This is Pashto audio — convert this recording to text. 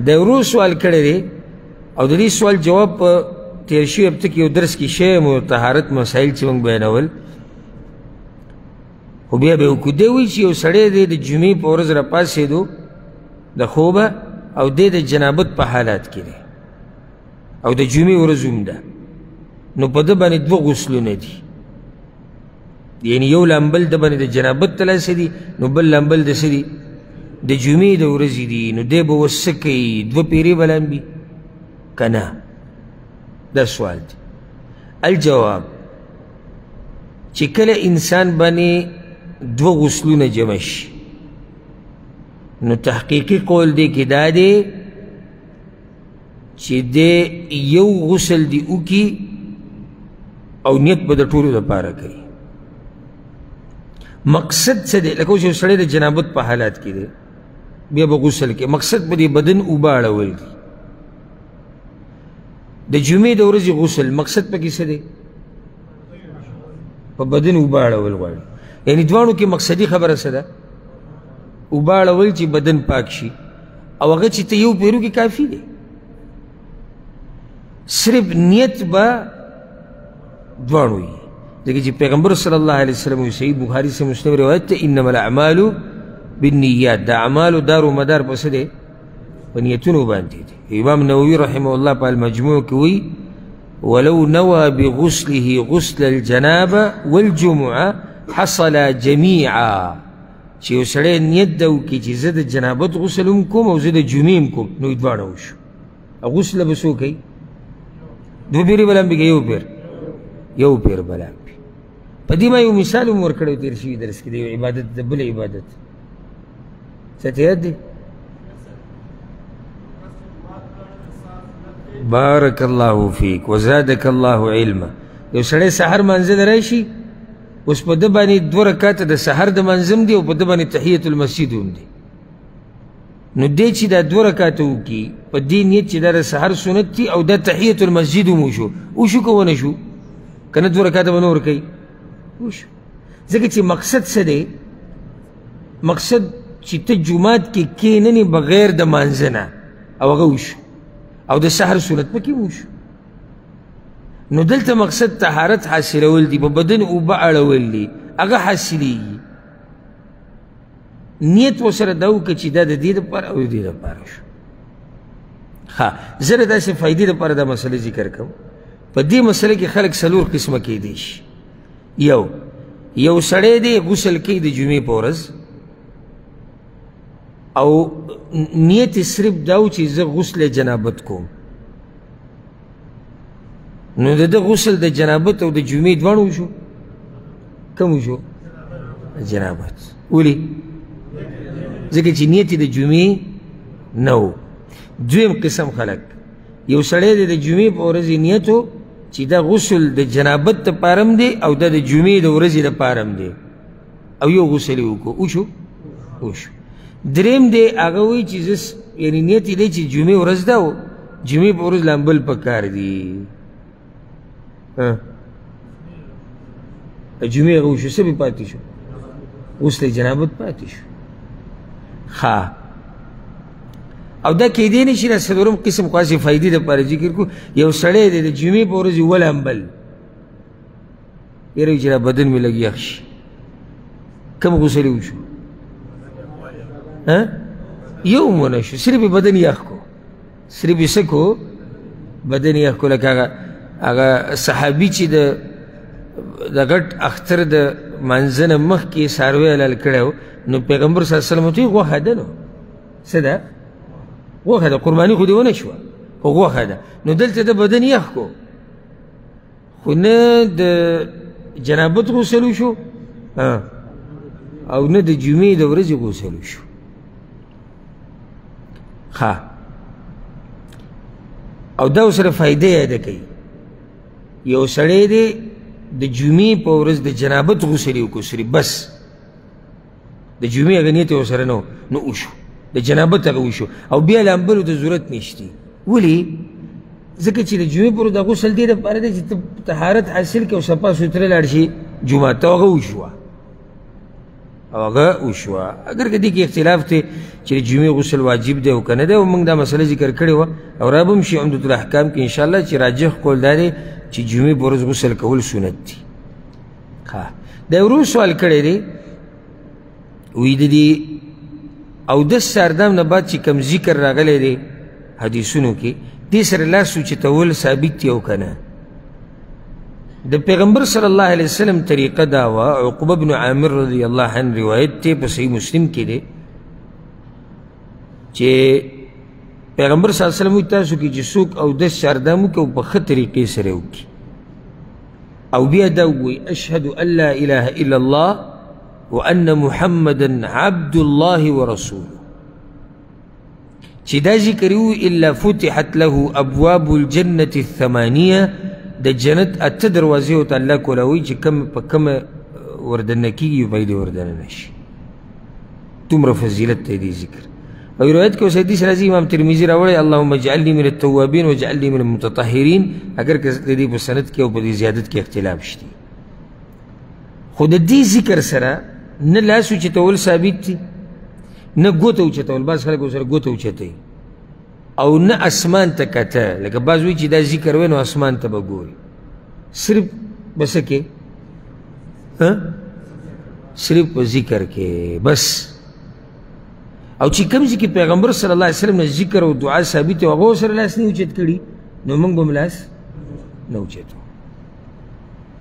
دا ورو سوال کړی دی او د دې سوال جواب په تیر شوي هفته کې یو درس کې شی مو طهارت مسایل چې موږ بیانول خو بیا به وکړو دی وایي چې یو سړی دی د جمعې په ورځ راپاڅېدو د خوبه او دی د جنابت په حالات کې دی او د جمعې ورځ هم ده نو په ده باندې دوه غسلونه دي یعنی یو لامبل د باندې د جنابت تلاسه دي نو بل لامبل د څه دي د جمعې د ورځې دي نو دی به اوس څه کوي دوه پیرې به لامبي که نه دا سوال دی الجواب چې کله انسان باندې دوه غسلونه جمع شي نو تحقیقي قول دی کې دا دی چې دی یو غسل دی وکړي او نیت به د ټولو دپاره کوي مقصد څه دی لکه اوس یو سړی د جنابت په حالات کې دی بیا به غسل کوي مقصد به د بدن اوبه اړول دي د جمعې د ورځې غسل مقصد پکې څه دی په بدن اوبه اړول غواړي یعنی دواړو کې مقصدي خبره څه ده اوبه اړول چې بدن پاک شي او هغه چې ته یو پیرو کې کافي دی صرف نیت به دواړو وي ځکه چې پیغمبر صلی الله علیه وسلم وایي صحیح بخاري سے مسلم روایت ته انما الاعمال بالنیات د اعمالو دار و مدار په څه دی په نیتونو باندې دی امام نووي رحمه الله په المجموع کې وایي ولو نوى بغسله غسل الجنابه والجمعه حصل جميعا چې یو سړی نیت ده وکړي چې زه د جنابت غسل هم کوم او زه د جمعې هم کوم نو دواړه وشو او غسل به څو کوي دوه پیرې به لامبي که یو پیر به لامبي په دې ما یو مثال هم ورکړی تېر شوي درس کې د یو عبادت د بل عبادت څه ته یاد دی بارک الله فیک وزادک الله علما یو سړی سحر مانځه ته راشي اوس په ده باندې دوه رکاته د سحر د منظم دی او په ده باندې تحیت المسجد هم دی نو دی چې دا دوه رکاته وکړي په دې نیت چې دا د سحر سنت دي او دا تحیت المسجد هم وشو وشو که ونه شو که نه دوه رکاته به نور کوي وشو ځکه چې مقصد څه دی مقصد چې ته جومات کې کښېننې بغیر د مانځه نه او هغه وشو او د سحر سنت پکې وشو نو دلته مقصد طهارت حاصلول دي په بدن اوبه اړول دي هغه حاصلیږي نیت ورسره دا وکړه چې دا د دې دپاره او د دې دپاره شو ښه زه د داسې فایدې دپاره دا مسله ذکر کوم په دې مسله کې خلک څلور قسمه کیدی شي یو سړی دی غسل کوي د جمعې په ورځ او نیت یې صرف دا و چې زه غسل جنابت کوم نو د ده غسل د جنابت او د جمعې دواړو وشو کوم وشو جنابت ولې ځکه چې نیت یې د جمعې نه و دویم قسم خلک یو سړی دی د جمعې په ورځ یې نیت و چې دا غسل د جنابت دپاره هم دی او دا د جمعې د ورځې دپاره هم دی او یو غسل یې وکړو وشو دریم دی هغه وایي چې زه یعنې نیت یې دی چې جمعې ورځ ده او جمعې په ورځ لامبل پکار دي جمعې هغه وشو څه به پاتې شو غسل جنابت پاتې شو ښه او دا کیدی نه شي دا څلورم قسم خاصې فایدې دپاره ذکر کړو یو سړی دی د جمعې په ورځ ولامبل یاره چې دا بدن مې لږ یخ شي کوم غسل یې وشو یو هم ونه شو صرف بدن یخ کو صرف یې څه کو بدن یخ کو لکه هغه صحابي چې د غټ اختر د منځه نه مخکې څاروی حلال کړی و نو پیغمبر صلی الله علیه وسلم ورته وایي غوښه ده نو څه ده غوښه ده قرباني خو دې ونه شوه خو غوښه ده نو دلته د بدن یخ کو خو نه د جنابت غسل وشو او نه د جمعې د ورځې غسل وشو ښه او دا ورسره فایده یاده کوي یو سړی دی د جمعې په ورځ د جنابت غسل یې وکړو صرف بس د جمعې هغه نیت یې ورسره نه وشو د جنابت هغه وشو او بیا لامبلو ته ضرورت نشته ولې ځکه چې د جمعې پر د غسل دې دپاره دی چې ته طهارت حاصل کړې او صفا سوتره لاړ شي جومات ته هغه وشوه او هغه وشوه. اگر که دې کې اختلاف دی چې د جمعې غسل واجب دی او که نه دی، او موږ دا مسله ذکر کړې وه او را به هم شي عمدة الاحکام کې انشاءالله چې راجح قول دا دی چې جمعې په ورځ غسل کول سنت دي. دا ورو سوال کړی دی، وایي د دې اودس ساردام نه بعد چې کوم ذکر راغلی دی حدیثونو کې، دې سره لاس اوچتول ثابت دی او که نه؟ د پیغمبر صلی الله علیه وسلم طریقه دا وه، عقبه بن عامر رضی الله عنه روایت دی په صحیح مسلم کې دی چې پیغمبر صلی الله علیه وسلم وایي تاسو کې چې څوک اودس ساردام وکړي او په ښه طریقې سره وکړي او بیا دا ووایي اشهد ان لا اله الا الله وان محمدا عبد الله ورسوله، چې دا ذکر وي الا فتحت له ابواب الجنة الثمانیه، د جنت اته دروازې ورته الله کولاوي چې کوم په کومه وردننه کېږي باید یې وردننه نشي. دومره فضیلت دی دې ذکر. او روایت کې اوس حدیث راځي امام ترمذي راوړی اللهم اجعلني من التوابین واجعلني من المتطهرین، اگر که د دې په سند کې او په دې زیادت کې اختلاف شته. خو د دې ذکر سره نه لاس اوچتول ثابت دي، نه ګوته اوچتول، بعض خلک ورسره ګوته اوچتوي، او نه اسمان ته کته، لکه بعض وایي چې دا ذکر وی نو اسمان ته به ګوري، صرف بس کې صرف په ذکر کې بس. او چې کوم ځای کې پیغمبر صلی الله علیه وسلم نه ذکر او دعا ثابت او هغه سره لاس نه اوچت کړي نو موږ به هم لاس نه اوچتو.